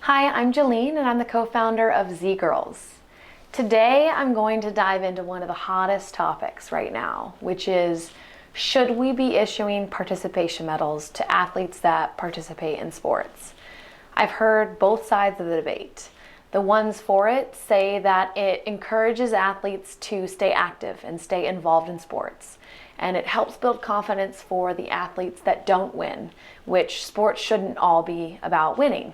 Hi, I'm Jolene and I'm the co-founder of Z Girls. Today I'm going to dive into one of the hottest topics right now, which is, should we be issuing participation medals to athletes that participate in sports? I've heard both sides of the debate. The ones for it say that it encourages athletes to stay active and stay involved in sports, and it helps build confidence for the athletes that don't win, which sports shouldn't all be about winning.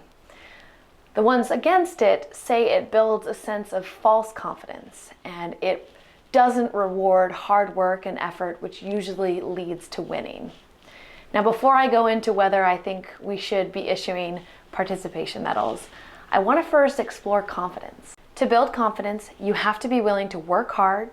The ones against it say it builds a sense of false confidence and it doesn't reward hard work and effort, which usually leads to winning. Now, before I go into whether I think we should be issuing participation medals, I want to first explore confidence. To build confidence, you have to be willing to work hard,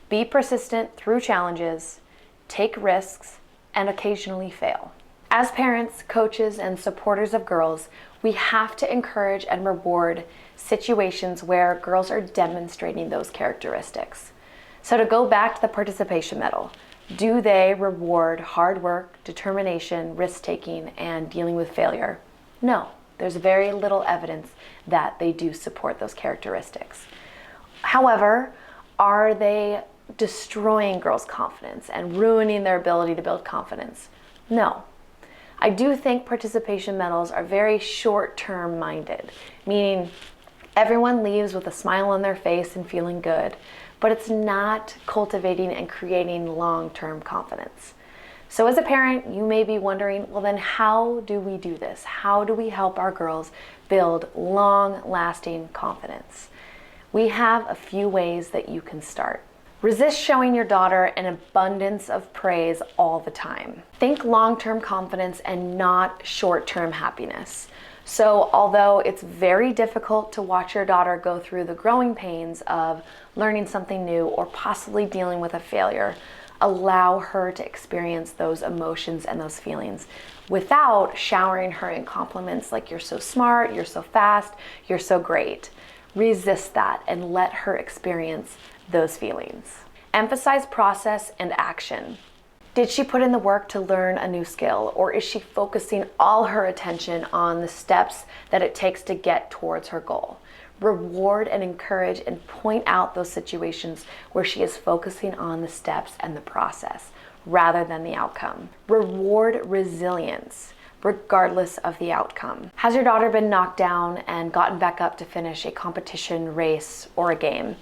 be persistent through challenges, take risks, and occasionally fail. As parents, coaches, and supporters of girls, we have to encourage and reward situations where girls are demonstrating those characteristics. So to go back to the participation medal, do they reward hard work, determination, risk-taking, and dealing with failure? No, there's very little evidence that they do support those characteristics. However, are they destroying girls' confidence and ruining their ability to build confidence? No. I do think participation medals are very short-term minded, meaning everyone leaves with a smile on their face and feeling good, but it's not cultivating and creating long-term confidence. So as a parent, you may be wondering, well then how do we do this? How do we help our girls build long-lasting confidence? We have a few ways that you can start. Resist showing your daughter an abundance of praise all the time. Think long-term confidence and not short-term happiness. So although it's very difficult to watch your daughter go through the growing pains of learning something new or possibly dealing with a failure, allow her to experience those emotions and those feelings without showering her in compliments like you're so smart, you're so fast, you're so great. Resist that and let her experience those feelings. Emphasize process and action. Did she put in the work to learn a new skill, or is she focusing all her attention on the steps that it takes to get towards her goal? Reward and encourage and point out those situations where she is focusing on the steps and the process rather than the outcome. Reward resilience regardless of the outcome. Has your daughter been knocked down and gotten back up to finish a competition, race, or a game?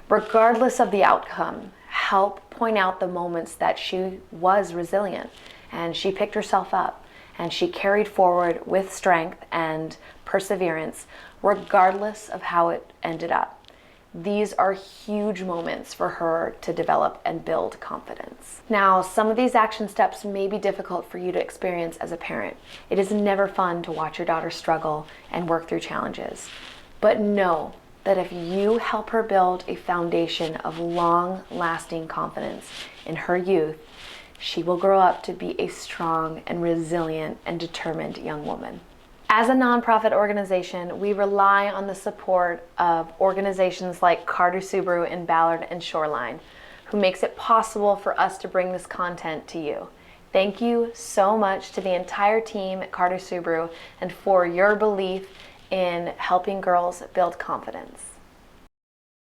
Regardless of the outcome, help point out the moments that she was resilient and she picked herself up and she carried forward with strength and perseverance, regardless of how it ended up. These are huge moments for her to develop and build confidence. Now, some of these action steps may be difficult for you to experience as a parent. It is never fun to watch your daughter struggle and work through challenges. But know that if you help her build a foundation of long-lasting confidence in her youth, she will grow up to be a strong and resilient and determined young woman. As a nonprofit organization, we rely on the support of organizations like Carter Subaru in Ballard and Shoreline, who makes it possible for us to bring this content to you. Thank you so much to the entire team at Carter Subaru and for your belief in helping girls build confidence.